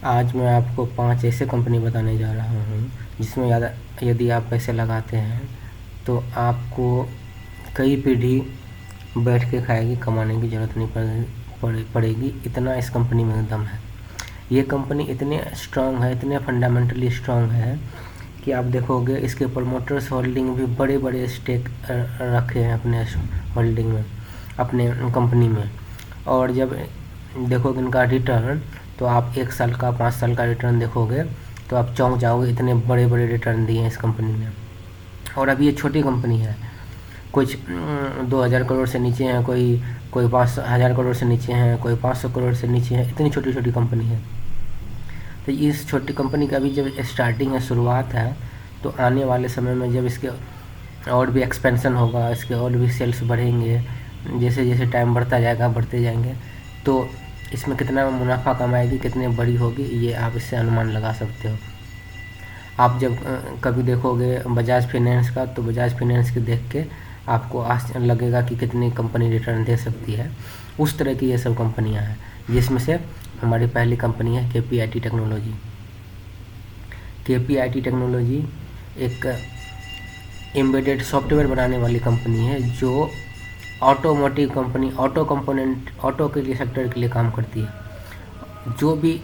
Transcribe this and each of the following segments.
आज मैं आपको 5 ऐसे कंपनी बताने जा रहा हूँ जिसमें यदि आप पैसे लगाते हैं तो आपको कई पीढ़ी बैठ के खाएगी, कमाने की ज़रूरत नहीं पड़ेगी। इतना इस कंपनी में दम है। ये कंपनी इतने स्ट्रांग है, इतने फंडामेंटली स्ट्रांग है कि आप देखोगे इसके प्रमोटर्स होल्डिंग भी बड़े बड़े स्टेक रखे हैं अपने होल्डिंग में, अपने कंपनी में। और जब देखोगे इनका रिटर्न तो आप 1 साल का 5 साल का रिटर्न देखोगे तो आप चौंक जाओगे, इतने बड़े बड़े रिटर्न दिए हैं इस कंपनी ने। और अभी ये छोटी कंपनी है, कुछ 2000 करोड़ से नीचे हैं, कोई 5000 करोड़ से नीचे हैं, कोई 500 करोड़ से नीचे है। इतनी छोटी छोटी कंपनी है। तो इस छोटी कंपनी का भी जब स्टार्टिंग है, शुरुआत है, तो आने वाले समय में जब इसके और भी एक्सपेंशन होगा, इसके और भी सेल्स बढ़ेंगे, जैसे जैसे टाइम बढ़ता जाएगा, बढ़ते जाएंगे, तो इसमें कितना मुनाफा कमाएगी, कितनी बड़ी होगी, ये आप इससे अनुमान लगा सकते हो। आप जब कभी देखोगे बजाज फाइनेंस का, तो बजाज फाइनेंस के देख के आपको आश्चर्य लगेगा कि कितनी कंपनी रिटर्न दे सकती है। उस तरह की ये सब कंपनियां हैं, जिसमें से हमारी पहली कंपनी है KPIT टेक्नोलॉजी। KPIT टेक्नोलॉजी एक एम्बेडेड सॉफ्टवेयर बनाने वाली कंपनी है जो ऑटोमोटिव कंपनी, ऑटो के लिए सेक्टर के लिए काम करती है। जो भी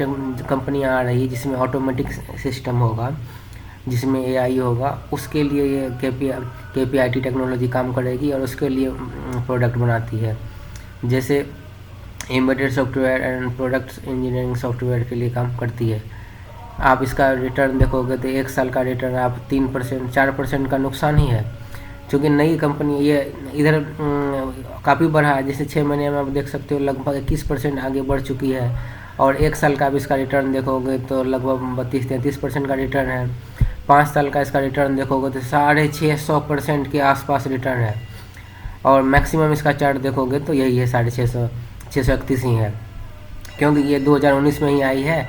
कंपनियां आ रही है जिसमें ऑटोमेटिक सिस्टम होगा, जिसमें AI होगा, उसके लिए ये KPIT टेक्नोलॉजी काम करेगी और उसके लिए प्रोडक्ट बनाती है। जैसे embedded software and products engineering software के लिए काम करती है। आप इसका रिटर्न देखोगे तो 1 साल का रिटर्न आप 3% 4% का नुकसान ही है, क्योंकि नई कंपनी ये इधर काफ़ी बढ़ा है। जैसे 6 महीने में आप देख सकते हो लगभग 21% आगे बढ़ चुकी है। और 1 साल का आप इसका रिटर्न देखोगे तो लगभग 32-33% का रिटर्न है। 5 साल का इसका रिटर्न देखोगे तो 650% के आसपास रिटर्न है। और मैक्सिमम इसका चार्ट देखोगे तो यही है 631 ही है, क्योंकि ये 2019 में ही आई है।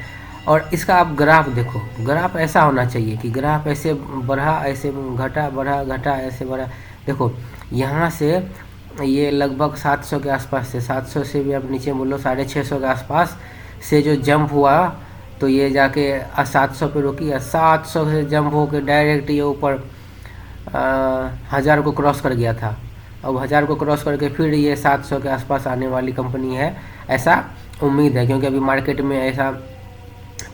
और इसका आप ग्राफ देखो, ग्राफ ऐसा होना चाहिए कि ग्राफ ऐसे बढ़ा, ऐसे घटा, बढ़ा, घटा, ऐसे बढ़ा। देखो यहाँ से ये लगभग 700 के आसपास से, 700 से भी आप नीचे बोलो 650 के आसपास से जो जंप हुआ, तो ये जाके 700 पे रुकी, 700 से जंप हो के डायरेक्ट ये ऊपर 1000 को क्रॉस कर गया था। अब 1000 को क्रॉस करके फिर ये 700 के आसपास आने वाली कंपनी है, ऐसा उम्मीद है। क्योंकि अभी मार्केट में ऐसा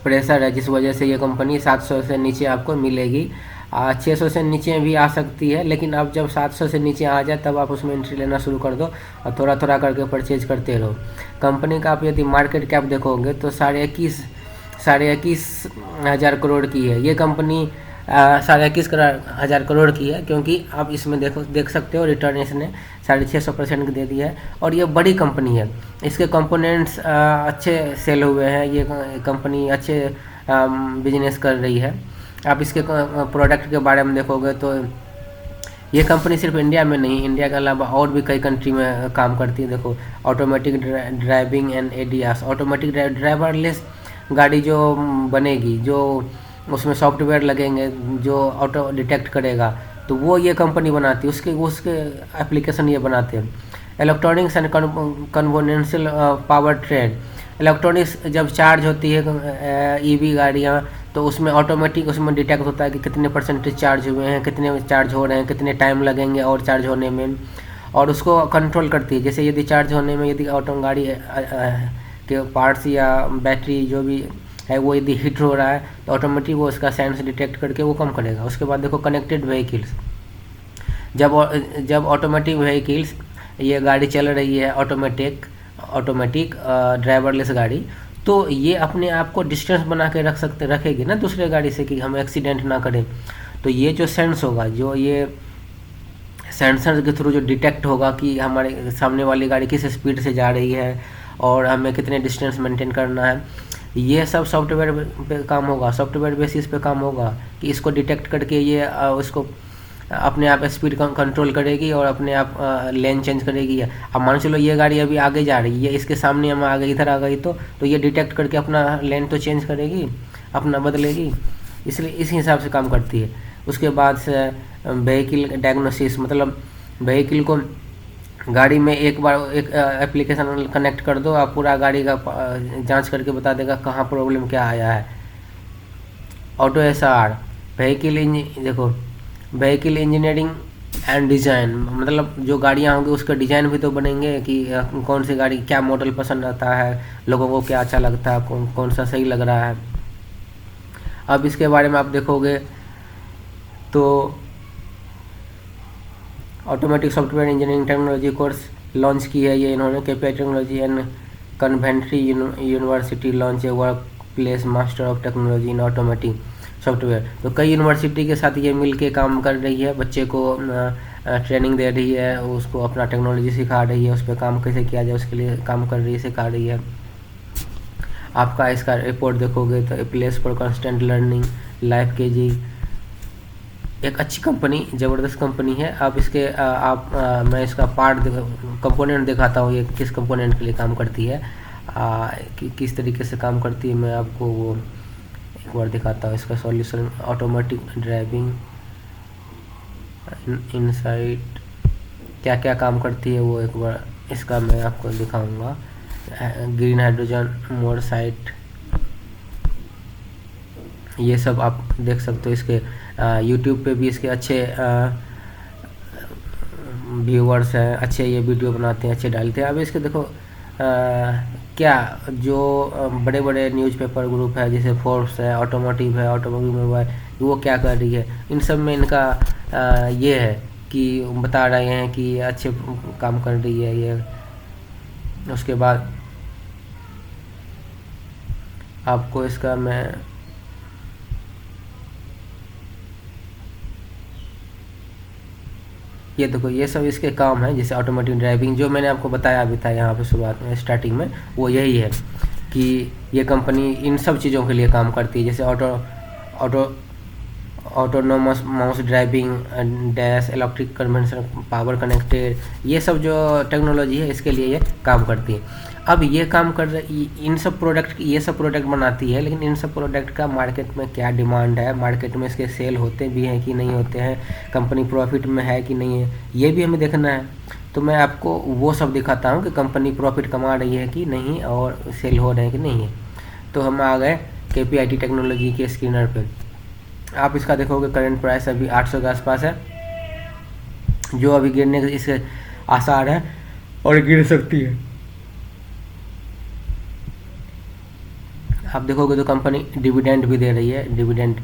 प्रेशर है, जिस वजह से ये कंपनी 700 से नीचे आपको मिलेगी। 600 से नीचे भी आ सकती है, लेकिन अब जब 700 से नीचे आ जाए तब आप उसमें एंट्री लेना शुरू कर दो और थोड़ा थोड़ा करके परचेज करते रहो। कंपनी का आप यदि मार्केट कैप देखोगे तो 21,500 करोड़ की है ये कंपनी। 21,500 करोड़ की है, क्योंकि आप इसमें देख सकते हो रिटर्न इसने 650% की दे दी है। और ये बड़ी कंपनी है, इसके कंपोनेंट्स अच्छे सेल हुए हैं, ये कंपनी अच्छे बिजनेस कर रही है। आप इसके प्रोडक्ट के बारे में देखोगे तो ये कंपनी सिर्फ इंडिया में नहीं, इंडिया के अलावा और भी कई कंट्री में काम करती है। देखो automatic driving and ADAS, automatic driverless गाड़ी जो बनेगी, जो उसमें सॉफ्टवेयर लगेंगे जो ऑटो डिटेक्ट करेगा, तो वो ये कंपनी बनाती है। उसके एप्लीकेशन ये बनाते हैं। Electronics and conventional power trade, electronics जब चार्ज होती है EV गाड़ियाँ, तो उसमें ऑटोमेटिक उसमें डिटेक्ट होता है कि कितने परसेंटेज चार्ज हुए हैं, कितने चार्ज हो रहे हैं, कितने टाइम लगेंगे और चार्ज होने में, और उसको कंट्रोल करती है। जैसे यदि चार्ज होने में यदि ऑटो गाड़ी के पार्ट्स या बैटरी जो भी है वो यदि हिट हो रहा है तो ऑटोमेटिक वो उसका सेंस डिटेक्ट करके वो कम करेगा। उसके बाद देखो कनेक्टेड व्हीकल्स, जब ऑटोमेटिक व्हीकल्स ये गाड़ी चल रही है, ऑटोमेटिक ड्राइवरलेस गाड़ी, तो ये अपने आप को डिस्टेंस बना के रखेगी ना दूसरे गाड़ी से, कि हम एक्सीडेंट ना करें। तो ये जो सेंस होगा, जो ये सेंसर के थ्रू जो डिटेक्ट होगा कि हमारे सामने वाली गाड़ी किस स्पीड से जा रही है और हमें कितने डिस्टेंस मेंटेन करना है, ये सब सॉफ्टवेयर पे काम होगा, सॉफ्टवेयर बेसिस पे काम होगा कि इसको डिटेक्ट करके ये उसको अपने आप स्पीड कंट्रोल करेगी और अपने आप लेन चेंज करेगी। अब मान चलो ये गाड़ी अभी आगे जा रही है, इसके सामने हम आ गई, इधर आ गई, तो ये डिटेक्ट करके अपना लेन तो चेंज करेगी, अपना बदलेगी, इसलिए इस हिसाब से काम करती है। उसके बाद से व्हीकल डायग्नोसिस, मतलब व्हीकल को गाड़ी में एक बार एक एप्लीकेशन कनेक्ट कर दो, आप पूरा गाड़ी का जांच करके बता देगा कहाँ प्रॉब्लम क्या आया है। ऑटो एसआर देखो व्हीकल इंजीनियरिंग एंड डिज़ाइन, मतलब जो गाड़ियाँ होंगी उसका डिज़ाइन भी तो बनेंगे कि कौन सी गाड़ी क्या मॉडल पसंद आता है, लोगों को क्या अच्छा लगता है, कौन कौन सा सही लग रहा है। अब इसके बारे में आप देखोगे तो automatic software engineering technology course launch की है ये इन्होंने। KPI technology and Coventry university launch है work place master of technology in automatic software. तो कई यूनिवर्सिटी के साथ ये मिल के काम कर रही है, बच्चे को ट्रेनिंग दे रही है, उसको अपना टेक्नोलॉजी सिखा रही है, उस पर काम कैसे किया जाए उसके लिए काम कर रही है, सिखा रही है। आपका इसका रिपोर्ट देखोगे तो place for constant learning life के जी, एक अच्छी कंपनी, ज़बरदस्त कंपनी है। आप इसके मैं इसका पार्ट कंपोनेंट दिखाता हूँ, ये किस कंपोनेंट के लिए काम करती है, किस तरीके से काम करती है, मैं आपको वो एक बार दिखाता हूँ। इसका सॉल्यूशन ऑटोमेटिक ड्राइविंग इनसाइट क्या क्या काम करती है वो एक बार इसका मैं आपको दिखाऊंगा। ग्रीन हाइड्रोजन मोर साइट, ये सब आप देख सकते हो। इसके यूट्यूब पे भी इसके अच्छे व्यूवर्स हैं, अच्छे ये वीडियो बनाते हैं, अच्छे डालते हैं। अब इसके देखो क्या जो बड़े बड़े न्यूज़पेपर ग्रुप है जैसे फोर्ब्स है, ऑटोमोटिव है, ऑटोमोटिव मोबाइल, वो क्या कर रही है, इन सब में इनका ये है कि बता रहे हैं कि अच्छे काम कर रही है ये। उसके बाद आपको इसका मैं ये देखो, ये सब इसके काम है जैसे ऑटोमेटिक ड्राइविंग जो मैंने आपको बताया अभी था यहाँ पे शुरुआत में स्टार्टिंग में, वो यही है कि ये कंपनी इन सब चीज़ों के लिए काम करती है जैसे autonomous mouse driving, dash, electric convention, power connected, ये सब जो टेक्नोलॉजी है इसके लिए ये काम करती है। अब ये काम कर रही इन सब प्रोडक्ट, ये सब प्रोडक्ट बनाती है, लेकिन इन सब प्रोडक्ट का मार्केट में क्या डिमांड है, मार्केट में इसके सेल होते भी हैं कि नहीं होते हैं, कंपनी प्रॉफिट में है कि नहीं है, ये भी हमें देखना है। तो मैं आपको वो सब दिखाता हूँ कि कंपनी प्रॉफिट कमा रही है कि नहीं और सेल हो रहे हैं कि नहीं है। तो हम आ गए KPIT टेक्नोलॉजी के स्क्रीनर पे। आप इसका देखोगे करंट प्राइस अभी 800 के आसपास है, जो अभी गिरने के इसके आसार है और गिर सकती है। आप देखोगे तो कंपनी डिविडेंड भी दे रही है, डिविडेंड।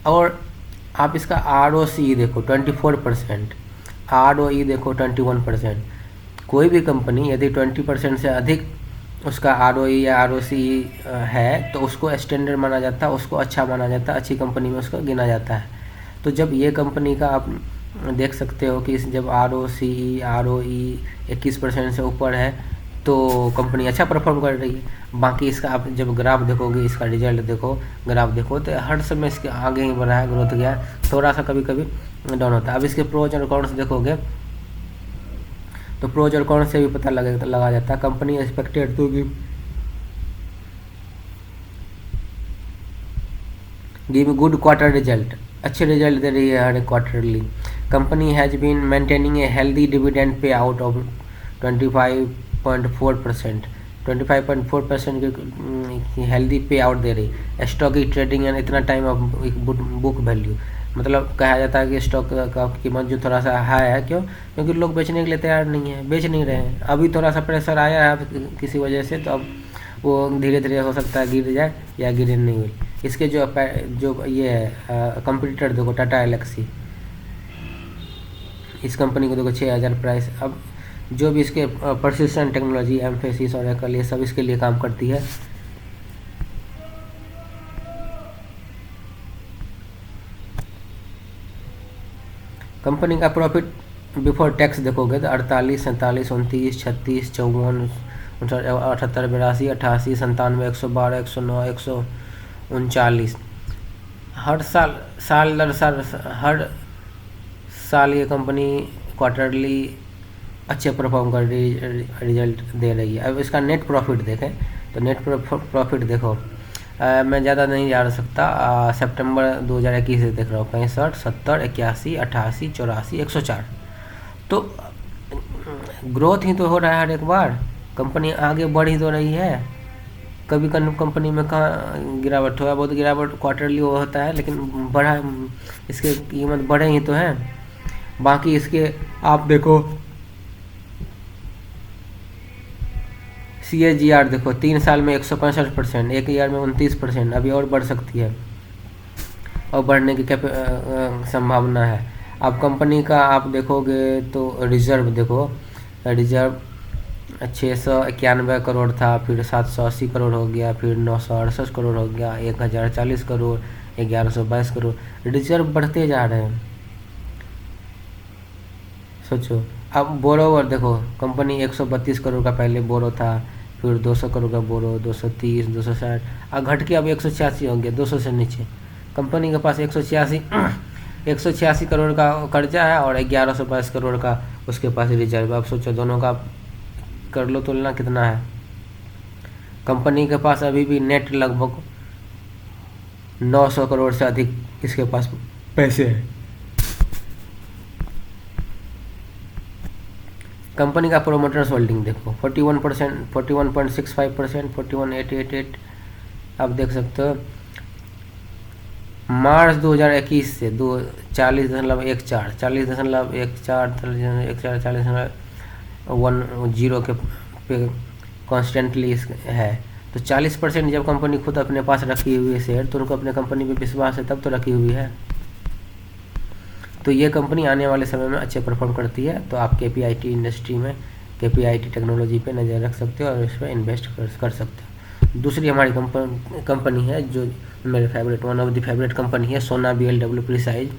और आप इसका ROCE देखो 24%, ROE देखो 21%। कोई भी कंपनी यदि 20% से अधिक उसका ROE या ROCE है तो उसको स्टैंडर्ड माना जाता है, उसको अच्छा माना जाता है, अच्छी कंपनी में उसको गिना जाता है। तो जब ये कंपनी का आप देख सकते हो कि जब ROCE ROE 21% से ऊपर है तो कंपनी अच्छा परफॉर्म कर रही है। बाकी इसका आप जब ग्राफ देखोगे, इसका रिजल्ट देखो, ग्राफ देखो तो हर समय इसके आगे ही बढ़ा है, ग्रोथ गया, थोड़ा सा कभी कभी डाउन होता है। अब इसके प्रोज और कॉन्स देखोगे तो प्रोज और कॉन्स से भी पता लगा जाता है। Company expected to give good quarter result, अच्छे रिजल्ट दे रही है हर quarterly. Company has been maintaining a healthy dividend pay out of 25.4%, 25.4% की हेल्दी पे आउट दे रही। स्टॉक की ट्रेडिंग एंड इतना टाइम ऑफ बुक वैल्यू, मतलब कहा जाता है कि स्टॉक का कीमत जो थोड़ा सा हाई है, क्यों, क्योंकि लोग बेचने के लिए तैयार नहीं है, बेच नहीं रहे हैं। अभी थोड़ा सा प्रेशर आया है किसी वजह से, तो अब वो धीरे धीरे हो सकता है गिर जाए या गिरे नहीं हुई। इसके जो ये है कंपटीटर देखो टाटा एलेक्सी, इस कंपनी को देखो 6000 प्राइस। अब जो भी इसके परसिस्टेंट टेक्नोलॉजी, एम्फेसिस और एकल, ये सब इसके लिए काम करती है। कंपनी का प्रॉफिट बिफोर टैक्स देखोगे तो 48, 47, 29, 36, 54, 78, 82, 88, 97, 112, 109, 139। हर साल दर साल हर साल ये कंपनी क्वार्टरली अच्छे परफॉर्म कर रही, रिजल्ट दे रही है। अब इसका नेट प्रॉफिट देखें तो नेट प्रॉफिट देखो, मैं ज़्यादा नहीं जा सकता, सितंबर 2021 से देख रहा हूँ, 65, 70, 81, 88, 84, 104। तो ग्रोथ ही तो हो रहा है हर एक बार, कंपनी आगे बढ़ ही तो रही है। कभी कंपनी में कहाँ गिरावट, थोड़ा बहुत गिरावट क्वार्टरली वो होता है, लेकिन बढ़ा, इसके कीमत बढ़े ही तो है। बाकी इसके आप देखो CAGR देखो, 3 साल में 165%, एक ईयर में 29%, अभी और बढ़ सकती है और बढ़ने की संभावना है। अब कंपनी का आप देखोगे तो रिजर्व देखो, रिजर्व 691 करोड़ था, फिर 780 करोड़ हो गया, फिर 968 करोड़ हो गया, 1040 करोड़, 1122 करोड़, रिजर्व बढ़ते जा रहे हैं। सोचो। अब बोरोवर देखो, कंपनी 132 करोड़ का पहले बोरो था, फिर 200 करोड़ का बोरो, 230, 260, अब घट के अब 186 हो गया, 200 से नीचे। कंपनी के पास 186 करोड़ का कर्जा है और 1122 करोड़ का उसके पास रिजर्व। अब सोचो दोनों का कर लो तुलना, कितना है। कंपनी के पास अभी भी नेट लगभग 900 करोड़ से अधिक इसके पास पैसे हैं। कंपनी का प्रोमोटर्स होल्डिंग देखो 41%, 41.65%, 41.888, आप देख सकते हो। मार्च 2021 से 40.14, 40.10 के पे कॉन्स्टेंटली है। तो 40% जब कंपनी खुद अपने पास रखी हुई है शेयर, तो उनको अपने कंपनी पे विश्वास है, तब तो रखी हुई है। तो ये कंपनी आने वाले समय में अच्छे परफॉर्म करती है। तो आप KPIT इंडस्ट्री में, KPIT टेक्नोलॉजी पे नज़र रख सकते हो और इस पर इन्वेस्ट कर सकते हो। दूसरी हमारी कंपनी है जो मेरे favourite, one of the favourite company है, सोना BLW प्रिसाइज,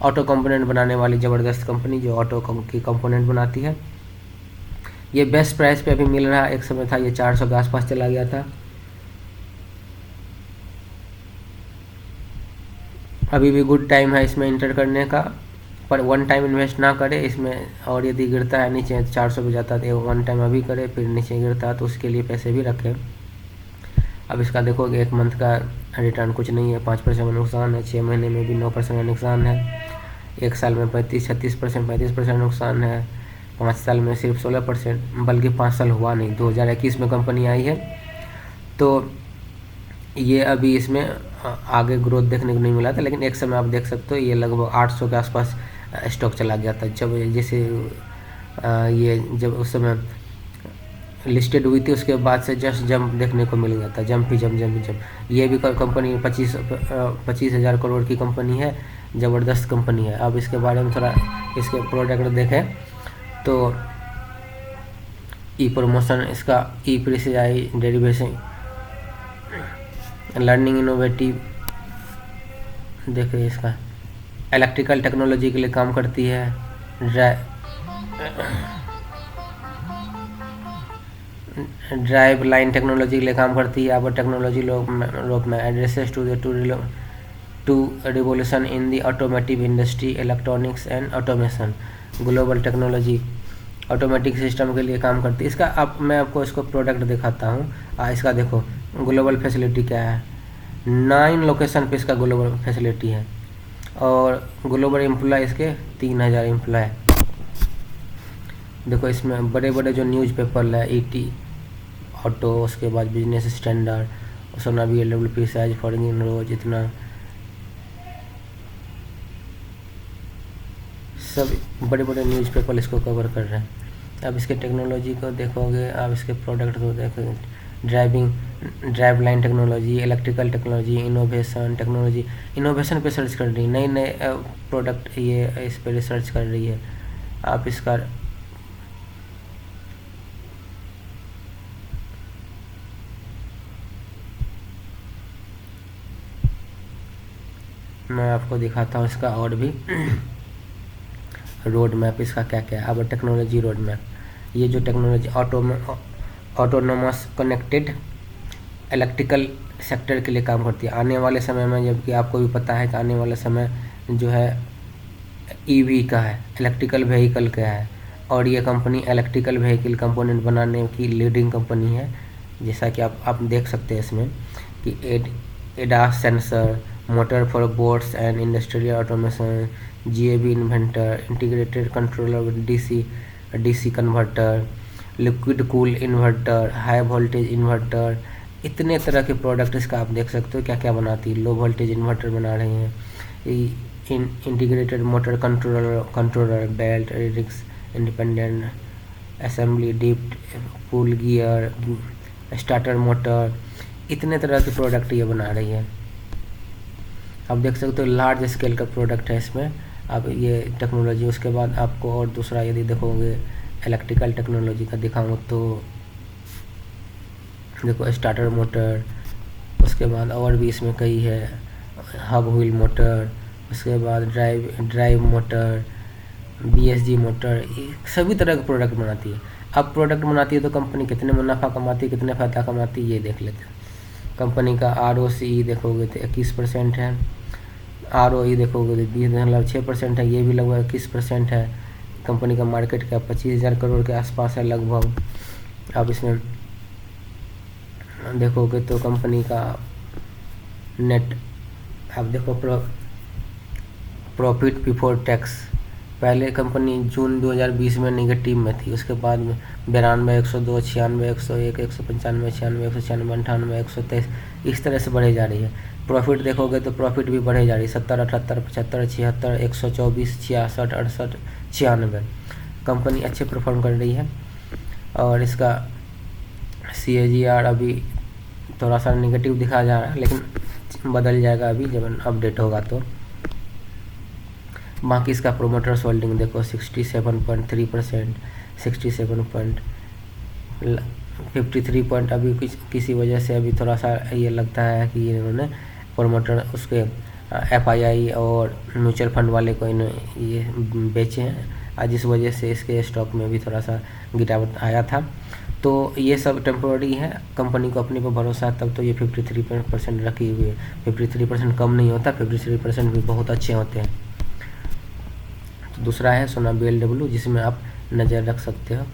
ऑटो कंपोनेंट बनाने वाली ज़बरदस्त कंपनी जो ऑटो की कंपोनेंट बनाती है। ये बेस्ट प्राइस पे अभी मिल रहा है। एक समय था ये 400 के आसपास चला गया था, अभी भी गुड टाइम है इसमें इंटर करने का, पर वन टाइम इन्वेस्ट ना करे इसमें। और यदि गिरता है नीचे 400 पे जाता है तो वन टाइम अभी करे, फिर नीचे गिरता है तो उसके लिए पैसे भी रखें। अब इसका देखोगे 1 मंथ का रिटर्न कुछ नहीं है, 5% का नुकसान है, 6 महीने में भी 9% का नुकसान है, 1 साल में 35% नुकसान है, 5 साल में सिर्फ 16%, बल्कि 5 साल हुआ नहीं, 2021 में कंपनी आई है। तो ये अभी इसमें आगे ग्रोथ देखने को नहीं मिला था, लेकिन एक समय आप देख सकते हो ये लगभग 800 के आसपास स्टॉक चला गया था। जब जैसे ये जब उस समय लिस्टेड हुई थी, उसके बाद से जस्ट जंप देखने को मिल गया था, जंप ही जंप। ये भी कंपनी 25,000 करोड़ की कंपनी है, ज़बरदस्त कंपनी है। अब इसके बारे में थोड़ा इसके प्रोडक्ट देखें तो ई प्रमोशन, इसका ई प्रीसाइज डेरिवेशन, लर्निंग इनोवेटिव, देखिए इसका इलेक्ट्रिकल टेक्नोलॉजी के लिए काम करती है, ड्राइव लाइन टेक्नोलॉजी के लिए काम करती है। अब टेक्नोलॉजी रोप में addresses to revolution in the automotive industry, electronics and automation, global technology automatic system के लिए काम करती है। इसका अब मैं आपको इसको प्रोडक्ट दिखाता हूँ। इसका देखो ग्लोबल फैसिलिटी क्या है, 9 लोकेशन पे इसका ग्लोबल फैसिलिटी है, और ग्लोबल एम्प्लॉय इसके 3000 एम्प्लॉय। देखो इसमें बड़े बड़े जो न्यूज़पेपर है, ET ऑटो, उसके बाद बिजनेस स्टैंडर्ड, सोना BLW प्रिसाइज, फॉरेन रोज, इतना सब बड़े बड़े न्यूज़पेपर इसको कवर कर रहे हैं। अब इसके टेक्नोलॉजी को देखोगे, आप इसके प्रोडक्ट को देखोगे, drive line technology, electrical technology, innovation technology, innovation पे सर्च कर रही है, नए नए प्रोडक्ट ये इस पर रिसर्च कर रही है। आप इसका मैं आपको दिखाता हूँ इसका और भी रोड मैप, इसका क्या क्या है। अब टेक्नोलॉजी रोड मैप, ये जो technology autonomous connected electrical sector के लिए काम करती है आने वाले समय में। जबकि आपको भी पता है कि आने वाला समय जो है EV का है, इलेक्ट्रिकल व्हीकल का है, और ये कंपनी इलेक्ट्रिकल व्हीकल कंपोनेंट बनाने की लीडिंग कंपनी है। जैसा कि आप देख सकते हैं इसमें कि ADAS sensor, motor for boats and industrial automation, GAV inventor, integrated controller, DC DC converter, liquid cool inverter, high voltage inverter, इतने तरह के प्रोडक्ट इसका आप देख सकते हो क्या क्या बनाती है। लो वोल्टेज इन्वर्टर बना रहे हैं, इंटीग्रेटेड मोटर कंट्रोलर बेल्ट, रिक्स independent assembly, deep cool gear, starter motor, इतने तरह के प्रोडक्ट ये बना रही है। आप देख सकते हो लार्ज स्केल का प्रोडक्ट है इसमें। अब ये टेक्नोलॉजी, उसके बाद आपको और दूसरा यदि देखोगे इलेक्ट्रिकल टेक्नोलॉजी का दिखाऊँ तो देखो स्टार्टर मोटर, उसके बाद और भी इसमें कई है, हब व्हील मोटर, उसके बाद ड्राइव मोटर, बीएसजी मोटर, सभी तरह के प्रोडक्ट बनाती है। अब प्रोडक्ट बनाती है तो कंपनी कितने मुनाफा कमाती है, कितने फायदा कमाती है, ये देख लेते हैं। कंपनी का ROCE देखोगे तो 21% है, ROE देखोगे तो 20.6% है, ये भी लगभग 21% है। कंपनी का मार्केट कैप 25,000 करोड़ के आसपास है लगभग। अब इसमें देखोगे तो कंपनी का नेट, अब देखो प्रॉफिट बिफोर टैक्स, पहले कंपनी जून 2020 में नेगेटिव में थी, उसके बाद में 92, 102, 96, 101, 195, 96, 196, 98, 123, इस तरह से बढ़े जा रही है। प्रॉफिट देखोगे तो प्रॉफिट भी बढ़े जा रही है, 70, 78, 75, 76, 124, 66, 68, 96। कंपनी अच्छे परफॉर्म कर रही है। और इसका CAGR अभी थोड़ा सा नेगेटिव दिखा जा रहा है, लेकिन बदल जाएगा अभी जब अपडेट होगा तो। बाकी इसका प्रोमोटर्स होल्डिंग देखो 67.3%, 67.53 पॉइंट, अभी किसी वजह से अभी थोड़ा सा ये लगता है कि इन्होंने प्रोमोटर उसके FII और म्यूचुअल फंड वाले को इन्होंने ये बेचे हैं, जिस वजह से इसके स्टॉक में भी थोड़ा सा गिरावट आया था। तो ये सब टेम्पोररी है, कंपनी को अपने पर भरोसा है, तब तो ये 53% रखी हुई है। 53% कम नहीं होता, 53% भी बहुत अच्छे होते हैं। तो दूसरा है सोना BLW, जिसमें आप नज़र रख सकते हो।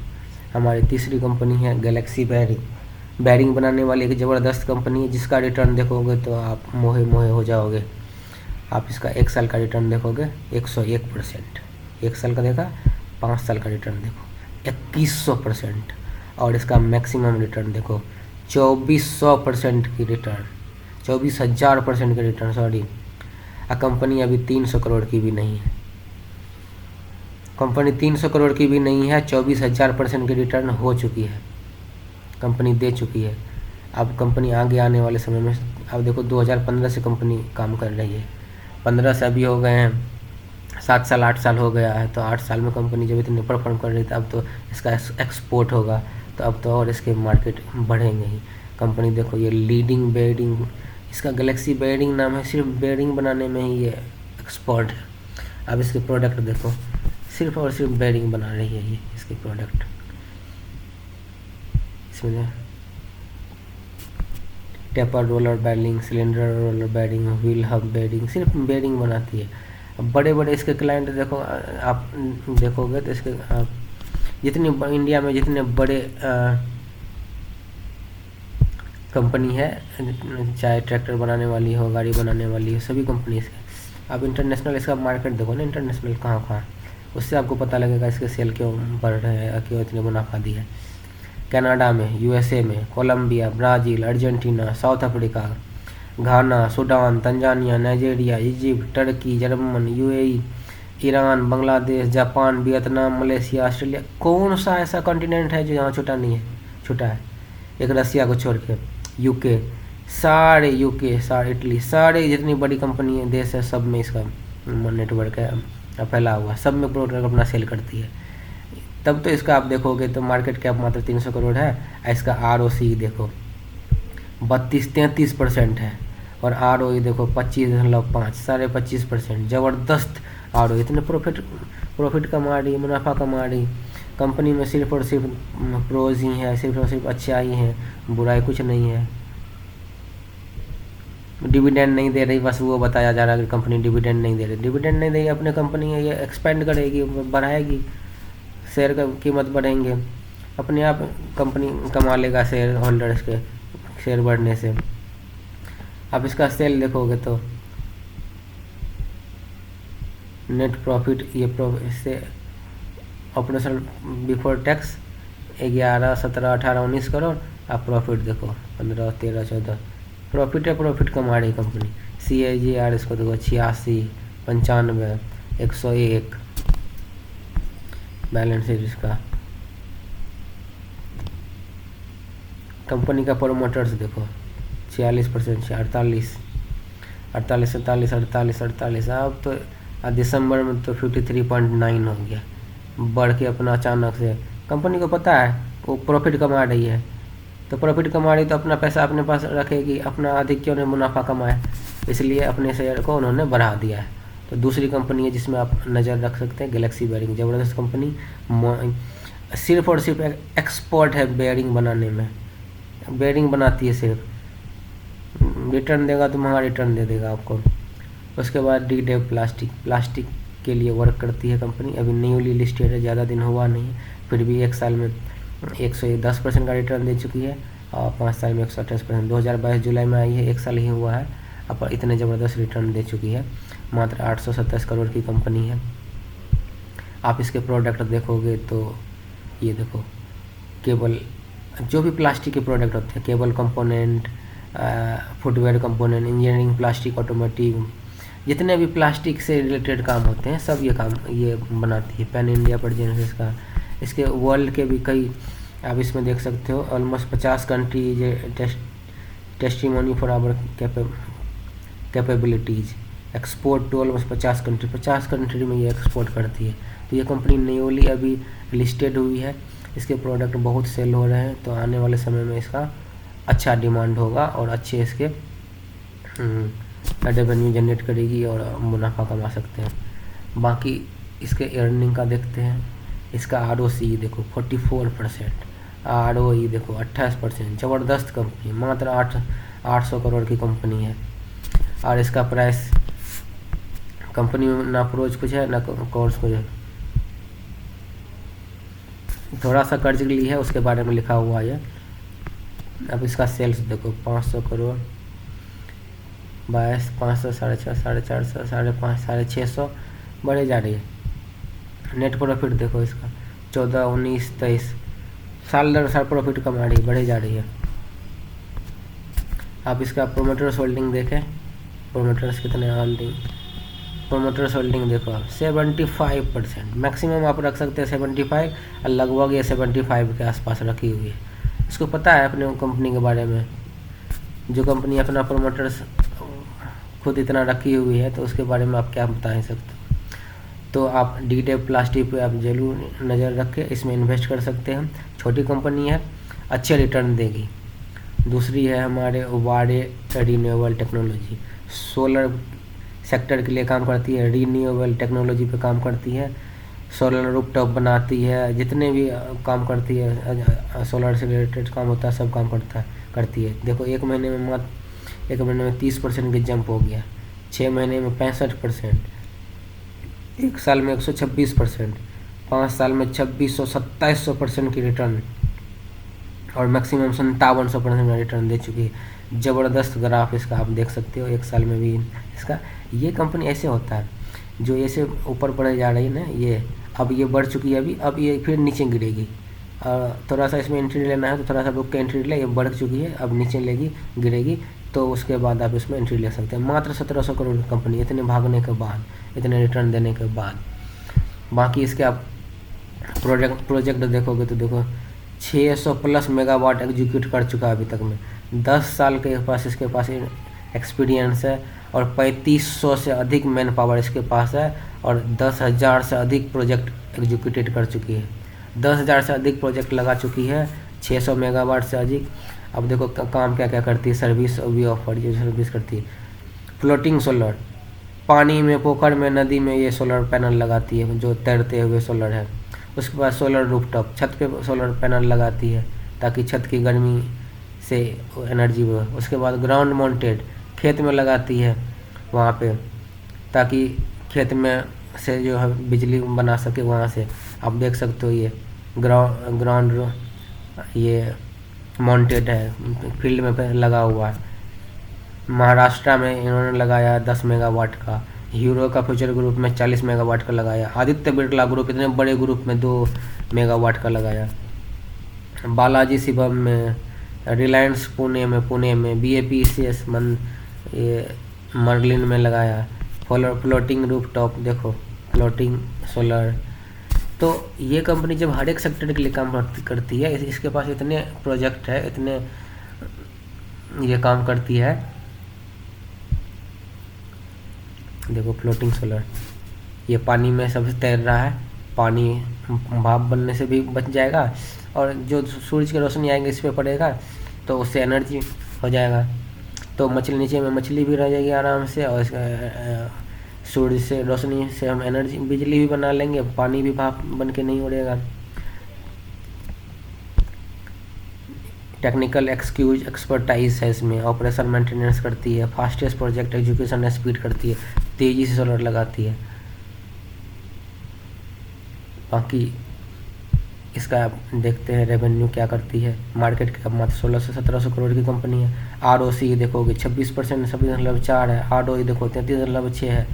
हमारी तीसरी कंपनी है गैलेक्सी बैरिंग बनाने वाली एक ज़बरदस्त कंपनी है, जिसका रिटर्न देखोगे तो आप मोहे हो जाओगे। आप इसका 1 साल का रिटर्न देखोगे 101%, 1 साल का देखा, 5 साल का रिटर्न देखो 2100%, और इसका मैक्सिमम रिटर्न देखो 2400% की रिटर्न, 24,000% की रिटर्न, सॉरी। कंपनी अभी 300 करोड़ की भी नहीं है, कंपनी 300 करोड़ की भी नहीं है, 24,000% की रिटर्न हो चुकी है, कंपनी दे चुकी है। अब कंपनी आगे आने वाले समय में, अब देखो 2015 से कंपनी काम कर रही है, 15 से अभी हो गए हैं 7 साल 8 साल हो गया है। तो 8 साल में कंपनी जब इतनी परफॉर्म कर रही थी, अब तो इसका एक्सपोर्ट होगा, तो अब तो और इसके मार्केट बढ़ेंगे ही। कंपनी देखो ये लीडिंग बेयरिंग, इसका गैलेक्सी बेयरिंग नाम है, सिर्फ बेयरिंग बनाने में ही ये एक्सपर्ट है। अब इसके प्रोडक्ट देखो, सिर्फ और सिर्फ बेयरिंग बना रही है ये, इसके प्रोडक्ट। इसमें taper roller bearing, cylinder roller bearing, wheel hub bearing, सिर्फ बेयरिंग बनाती है। अब बड़े बड़े इसके क्लाइंट देखो, आप देखोगे तो इसके जितनी इंडिया में जितने बड़े कंपनी है, चाहे ट्रैक्टर बनाने वाली हो, गाड़ी बनाने वाली हो, सभी कंपनी इसके। अब इंटरनेशनल इसका मार्केट देखो ना, इंटरनेशनल कहाँ, उससे आपको पता लगेगा इसके सेल क्यों बढ़ रहे हैं, क्यों इतने मुनाफा दी है। कनाडा में, USA में, Colombia, Brazil, Argentina, South Africa, Ghana, Sudan, Tanzania, Nigeria, Egypt, Turkey, German, UAE, Iran, Bangladesh, Japan, Vietnam, Malaysia, Australia. कौन सा ऐसा कॉन्टिनेंट है जो यहाँ छूटा नहीं है, छूटा है? एक रसिया को छोड़ के, UK, सारे UK, सारे इटली, सारे जितनी बड़ी कंपनी है देश है, सब में इसका नेटवर्क है फैला हुआ, सब में प्रोडक्ट अपना सेल करती है। तब तो इसका आप देखोगे तो मार्केट कैप मात्र 300 करोड़ है, इसका ROCE देखो 32-33% है, और ROE देखो 25.5, 25.5%, ज़बरदस्त ROE। इतने प्रॉफिट कमा रही, मुनाफा कमा रही। कंपनी में सिर्फ और सिर्फ प्रोज ही है, सिर्फ और सिर्फ अच्छाई है, बुराई कुछ नहीं है। डिविडेंड नहीं दे रही, बस वो बताया जा रहा है कि कंपनी डिविडेंड नहीं दे रही। डिविडेंड नहीं देगी अपने कंपनी, ये एक्सपेंड करेगी, बढ़ाएगी, शेयर का कीमत बढ़ेंगे, अपने आप कंपनी कमा लेगा शेयर होल्डर्स के शेयर बढ़ने से। अब इसका सेल देखोगे तो नेट प्रॉफिट, ये इससे ऑपरेशन बिफोर टैक्स 11, 17, 18, 19 करोड़। आप प्रॉफिट देखो 15, 13, 14, प्रॉफिट कमा रही कंपनी। CAGR इसको देखो 86, 95, 101 बैलेंस शीट इसका। कंपनी का प्रोमोटर्स देखो 46%, 48, 47, 48, अब तो दिसंबर में तो 53.9 हो गया, बढ़ के अपना अचानक से। कंपनी को पता है वो प्रॉफिट कमा रही है, तो प्रॉफिट कमा रही तो अपना पैसा अपने पास रखेगी, अपना अधिक क्यों नहीं मुनाफा कमाए, इसलिए अपने शेयर को उन्होंने बढ़ा दिया है। तो दूसरी कंपनी है जिसमें आप नज़र रख सकते हैं, गैलेक्सी बेयरिंग, ज़बरदस्त कंपनी, सिर्फ और सिर्फ एक्सपर्ट है बेयरिंग बनाने में, बेयरिंग बनाती है सिर्फ, रिटर्न देगा तो महंगा रिटर्न दे देगा आपको। उसके बाद डी-डेव प्लास्टिक के लिए वर्क करती है कंपनी, अभी न्यूली लिस्टेड है, ज़्यादा दिन हुआ नहीं है, फिर भी 1 साल में 110% का रिटर्न दे चुकी है और 5 साल में 128%। 2022 जुलाई में आई है, 1 साल ही हुआ है, अब इतने ज़बरदस्त रिटर्न दे चुकी है। मात्र 827 करोड़ की कंपनी है। आप इसके प्रोडक्ट देखोगे तो ये देखो, केबल, जो भी प्लास्टिक के प्रोडक्ट होते हैं, cable component, footwear component, engineering plastic, automotive, जितने भी प्लास्टिक से रिलेटेड काम होते हैं सब ये बनाती है। पैन इंडिया प्रेजेंस इसका, इसके वर्ल्ड के भी कई, आप इसमें देख सकते हो almost 50 countries testimony for our capabilities, export to almost 50 country में ये एक्सपोर्ट करती है। तो ये कंपनी न्यूली अभी लिस्टेड हुई है, इसके प्रोडक्ट बहुत सेल हो रहे हैं, तो आने वाले समय में इसका अच्छा डिमांड होगा और अच्छे इसके रेवेन्यू जनरेट करेगी और मुनाफा कमा सकते हैं। बाकी इसके अर्निंग का देखते हैं, इसका ROCE देखो 44%, ROE देखो 28%, ज़बरदस्त कंपनी, मात्र 800 करोड़ की कंपनी है। और इसका प्राइस, कंपनी में ना अप्रोच कुछ है ना कोर्स कुछ है, थोड़ा सा कर्ज ली है उसके बारे में लिखा हुआ है। अब इसका सेल्स देखो 500 करोड़, 22, 500, 450, 450, 550, 650 बढ़े जा रही है। नेट प्रॉफिट देखो इसका 14, 19, 23 साल दर साल प्रॉफिट कमा रही, बढ़े जा रही है। आप इसका प्रोमोटर्स होल्डिंग देखें, प्रोमोटर्स कितने होल्डिंग, प्रोमोटर्स होल्डिंग देखो आप 75%, मैक्सिमम आप रख सकते हैं 75, और लगभग ये 75 के आसपास रखी हुई है। इसको पता है अपने कंपनी के बारे में, जो कंपनी अपना प्रोमोटर्स खुद इतना रखी हुई है तो उसके बारे में आप क्या बता ही सकते हो। तो आप डी-डेव प्लास्टिक पे आप जरूर नज़र रखें, इसमें इन्वेस्ट कर सकते हैं, छोटी कंपनी है, अच्छे रिटर्न देगी। दूसरी है हमारे वाडे रीन्यूएबल टेक्नोलॉजी, सोलर सेक्टर के लिए काम करती है, रीन्यूएबल टेक्नोलॉजी पे काम करती है, सोलर रूफटॉप बनाती है, जितने भी काम करती है सोलर से रिलेटेड काम होता है सब काम करती है। देखो एक महीने में 30% की जंप हो गया, 6 महीने में 65%, 1 साल में 126%, 5 साल में 2600-2700% की रिटर्न और मैक्सिमम 5700% का रिटर्न दे चुकी है। ज़बरदस्त ग्राफ इसका आप देख सकते हो, 1 साल में भी इसका। ये कंपनी ऐसे होता है जो ऐसे ऊपर बढ़े जा रही है ना, ये अब ये बढ़ चुकी है, अब ये फिर नीचे गिरेगी, और थोड़ा सा इसमें एंट्री लेना है तो थोड़ा सा रुक के एंट्री ले, ये बढ़ चुकी है अब नीचे लेगी, गिरेगी, तो उसके बाद आप इसमें एंट्री ले सकते हैं। मात्र 1700 करोड़ की कंपनी, इतने भागने के बाद, इतने रिटर्न देने के बाद। बाकी इसके आप प्रोजेक्ट देखोगे तो देखो 600+ मेगावाट एग्जीक्यूट कर चुका है अभी तक में, 10 साल के पास इसके पास एक्सपीरियंस है, और 3500 से अधिक मैन पावर इसके पास है, और 10,000 से अधिक प्रोजेक्ट एग्जीक्यूटेड कर चुकी है, 10,000 से अधिक प्रोजेक्ट लगा चुकी है, 600 मेगावाट से अधिक। अब देखो काम क्या क्या करती है, सर्विस भी ऑफर, जो सर्विस करती है, फ्लोटिंग सोलर, पानी में, पोखर में, नदी में ये सोलर पैनल लगाती है, जो तैरते हुए सोलर है। उसके बाद सोलर रूफटॉप, छत पे सोलर पैनल लगाती है ताकि छत की गर्मी से एनर्जी हो। उसके बाद ग्राउंड माउंटेड, खेत में लगाती है वहाँ पे, ताकि खेत में से जो है बिजली बना सके वहाँ से। आप देख सकते हो ये ग्राउंड ये माउंटेड है, फील्ड में लगा हुआ है। महाराष्ट्र में इन्होंने लगाया 10 मेगावाट का, हीरो का फ्यूचर ग्रुप में 40 मेगावाट का लगाया। आदित्य बिरला ग्रुप इतने बड़े ग्रुप में 2 मेगावाट का लगाया। बालाजी शिवम में, रिलायंस पुणे में BAPCS ये मर्लिन में लगाया। फ्लोटिंग रूफ टॉप, देखो फ्लोटिंग सोलर। तो ये कंपनी जब हर एक सेक्टर के लिए काम करती है, इसके पास इतने प्रोजेक्ट है, इतने ये काम करती है। देखो फ्लोटिंग सोलर, ये पानी में सब तैर रहा है, पानी भाप बनने से भी बच जाएगा, और जो सूरज की रोशनी आएंगे इस पर पड़ेगा तो उससे एनर्जी हो जाएगा। तो मछली नीचे में मछली भी रह जाएगी आराम से, और सूरज से रोशनी से हम एनर्जी बिजली भी बना लेंगे, पानी भी भाप बन के नहीं उड़ेगा। टेक्निकल एक्सपर्टाइज है इसमें, ऑपरेशन मेंटेनेंस करती है, फास्टेस्ट प्रोजेक्ट एग्जीक्यूशन स्पीड करती है, तेज़ी से सोलर लगाती है। बाकी इसका देखते हैं रेवेन्यू क्या करती है। मार्केट कैप मात्र 1600 से 1700 करोड़ की कंपनी है। ROC देखोगे 26%, 26.4 है। ROE देखो 33.6 है।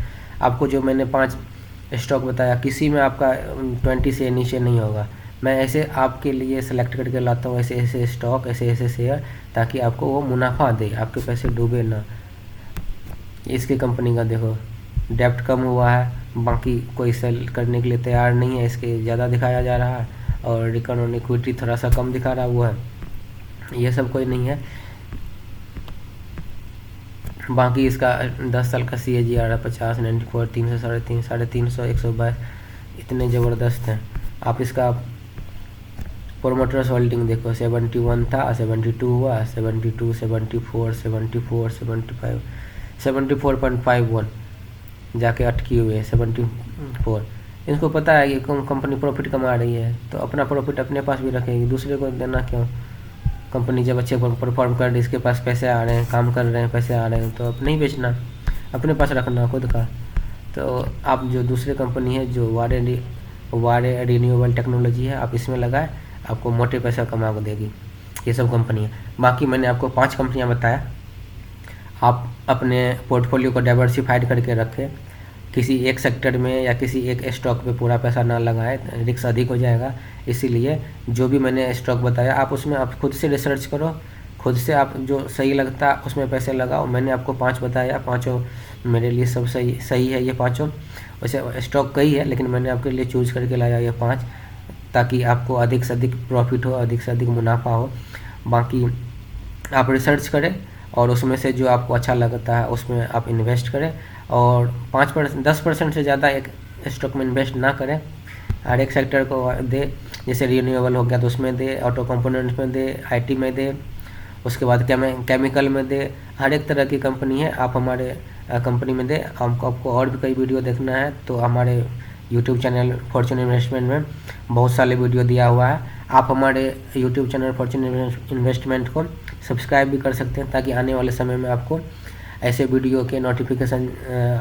आपको जो मैंने 5 स्टॉक बताया, किसी में आपका 20 से नीचे नहीं होगा। मैं ऐसे आपके लिए सेलेक्ट करके लाता हूँ ऐसे ऐसे स्टॉक, ऐसे ऐसे शेयर, ताकि आपको वो मुनाफा दे, आपके पैसे डूबे ना। इसकी कंपनी का देखो डेप्ट कम हुआ है, बाकी कोई सेल करने के लिए तैयार नहीं है, इसके ज़्यादा दिखाया जा रहा है, और रिटर्न ऑन इक्विटी थोड़ा सा कम दिखा रहा हुआ है। ये सब कोई नहीं है। बाकी इसका 10 साल का CAGR है 50, 94, 300, 350, 350, 122, इतने ज़बरदस्त हैं। आप इसका प्रोमोटर्स होल्डिंग देखो 71 था, 72 हुआ, 72, 74, 74, 75, 74.51 जाके अटकी हुई है 74। इनको पता है कि कंपनी प्रॉफिट कमा रही है, तो अपना प्रॉफिट अपने पास भी रखेगी, दूसरे को देना क्यों। कंपनी जब अच्छे परफॉर्म कर रही है, इसके पास पैसे आ रहे हैं, काम कर रहे हैं, पैसे आ रहे हैं, तो अपने ही बेचना, अपने पास रखना खुद का। तो आप जो दूसरे कंपनी है जो वारे रिन्यूएबल टेक्नोलॉजी है, आप इसमें लगाए, आपको मोटे पैसा कमा को देगी ये सब कंपनी है। बाकी मैंने आपको 5 कंपनियाँ बताया, आप अपने पोर्टफोलियो को डाइवर्सिफाइड करके रखें, किसी एक सेक्टर में या किसी एक स्टॉक पे पूरा पैसा ना लगाएं, रिस्क अधिक हो जाएगा। इसीलिए जो भी मैंने स्टॉक बताया, आप उसमें आप खुद से रिसर्च करो, खुद से आप जो सही लगता उसमें पैसे लगाओ। मैंने आपको 5 बताया, पाँचों मेरे लिए सब सही है ये पाँचों। वैसे स्टॉक कई है, लेकिन मैंने आपके लिए चूज़ करके लाया ये 5, ताकि आपको अधिक से अधिक प्रॉफिट हो, अधिक से अधिक मुनाफा हो। बाकी आप रिसर्च करें और उसमें से जो आपको अच्छा लगता है उसमें आप इन्वेस्ट करें, और 5% 10% से ज़्यादा एक स्टॉक में इन्वेस्ट ना करें। हर एक सेक्टर को दे, जैसे रिन्यूएबल हो गया तो उसमें दे, ऑटो कंपोनेंट्स में दे, IT में दे, उसके बाद केमिकल में दे, हर एक तरह की कंपनी है, आप हमारे कंपनी में दे। आपको और भी कई वीडियो देखना है तो हमारे यूट्यूब चैनल फॉर्चून इन्वेस्टमेंट में बहुत सारे वीडियो दिया हुआ है। आप हमारे यूट्यूब चैनल फॉर्चून इन्वेस्टमेंट को सब्सक्राइब भी कर सकते हैं, ताकि आने वाले समय में आपको ऐसे वीडियो के नोटिफिकेशन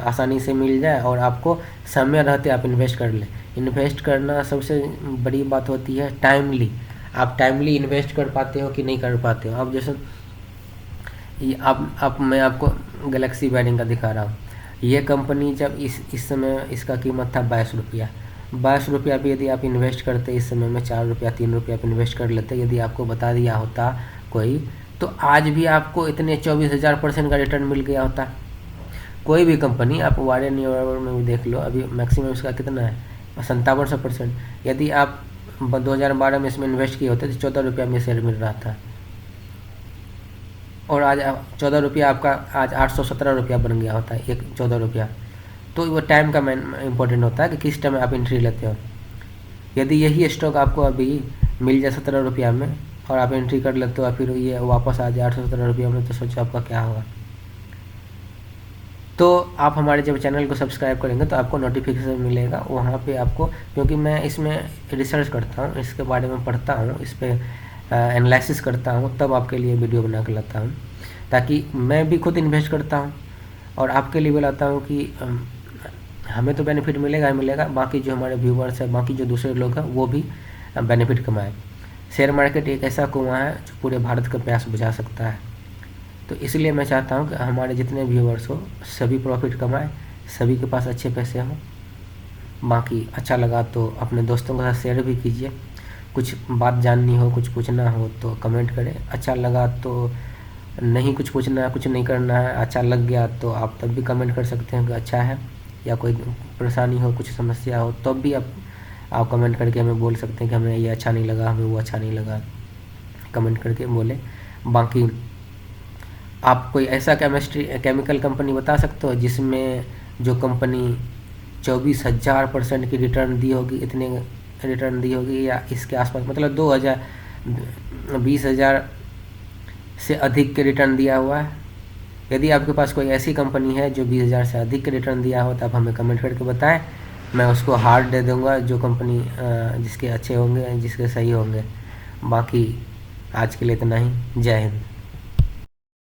आसानी से मिल जाए, और आपको समय रहते आप इन्वेस्ट कर लें। इन्वेस्ट करना सबसे बड़ी बात होती है टाइमली। आप टाइमली इन्वेस्ट कर पाते हो कि नहीं कर पाते हो। अब जैसे मैं आपको गैलेक्सी बैरिंग का दिखा रहा हूँ। ये कंपनी जब इस समय इसका कीमत था 22 रुपया। 22 रुपया भी यदि आप इन्वेस्ट करते इस समय में 4 रुपया 3 रुपया आप इन्वेस्ट कर लेते, यदि आपको बता दिया होता कोई, तो आज भी आपको इतने 24,000% का रिटर्न मिल गया होता। कोई भी कंपनी आप वारे न्यूअर में भी देख लो, अभी मैक्सिमम इसका कितना है 5700%। यदि आप 2012 में इसमें इन्वेस्ट किए होते तो 14 रुपया में शेयर मिल रहा था, और आज 14 रुपया आपका आज 817 रुपया बन गया होता है, 14 रुपया। तो वो टाइम का इम्पोर्टेंट होता है कि किस टाइम आप एंट्री लेते हो। यदि यही स्टॉक आपको अभी मिल जाए 17 रुपया में और आप एंट्री कर लेते हो, फिर ये वापस आ जाए 817 रुपया में, तो सोचो आपका क्या होगा। तो आप हमारे जब चैनल को सब्सक्राइब करेंगे तो आपको नोटिफिकेशन मिलेगा वहाँ पे आपको, क्योंकि मैं इसमें रिसर्च करता हूँ, इसके बारे में पढ़ता हूँ, इस पर एनालिसिस करता हूँ, तब आपके लिए वीडियो बना कर लाता हूँ, ताकि मैं भी खुद इन्वेस्ट करता हूँ और आपके लिए भी लाता हूँ कि हमें तो बेनिफिट मिलेगा ही मिलेगा, बाकी जो हमारे व्यूवर्स हैं, बाकी जो दूसरे लोग हैं, वो भी बेनिफिट कमाएँ। शेयर मार्केट एक ऐसा कुआं है जो पूरे भारत का प्यास बुझा सकता है। तो इसलिए मैं चाहता हूं कि हमारे जितने व्यूवर्स हो सभी प्रॉफिट कमाएं, सभी के पास अच्छे पैसे हों। बाकी अच्छा लगा तो अपने दोस्तों के साथ शेयर भी कीजिए। कुछ बात जाननी हो, कुछ पूछना हो तो कमेंट करें। अच्छा लगा तो नहीं कुछ पूछना है, कुछ नहीं करना है। अच्छा लग गया तो आप तब भी कमेंट कर सकते हैं कि अच्छा है, या कोई परेशानी हो, कुछ समस्या हो तब भी आप कमेंट करके हमें बोल सकते हैं कि हमें ये अच्छा नहीं लगा, हमें वो अच्छा नहीं लगा, कमेंट करके बोलें। बाकी आप कोई ऐसा केमिकल कंपनी बता सकते हो जिसमें जो कंपनी 24,000% की रिटर्न दी होगी, इतने रिटर्न दी होगी या इसके आसपास, मतलब 20,000 से अधिक के रिटर्न दिया हुआ है। यदि आपके पास कोई ऐसी कंपनी है जो 20,000 से अधिक के रिटर्न दिया हो तो आप हमें कमेंट करके बताएं। मैं उसको हार्ट दे दूंगा, जो कंपनी जिसके अच्छे होंगे, जिसके सही होंगे। बाकी आज के लिए इतना ही। जय हिंद।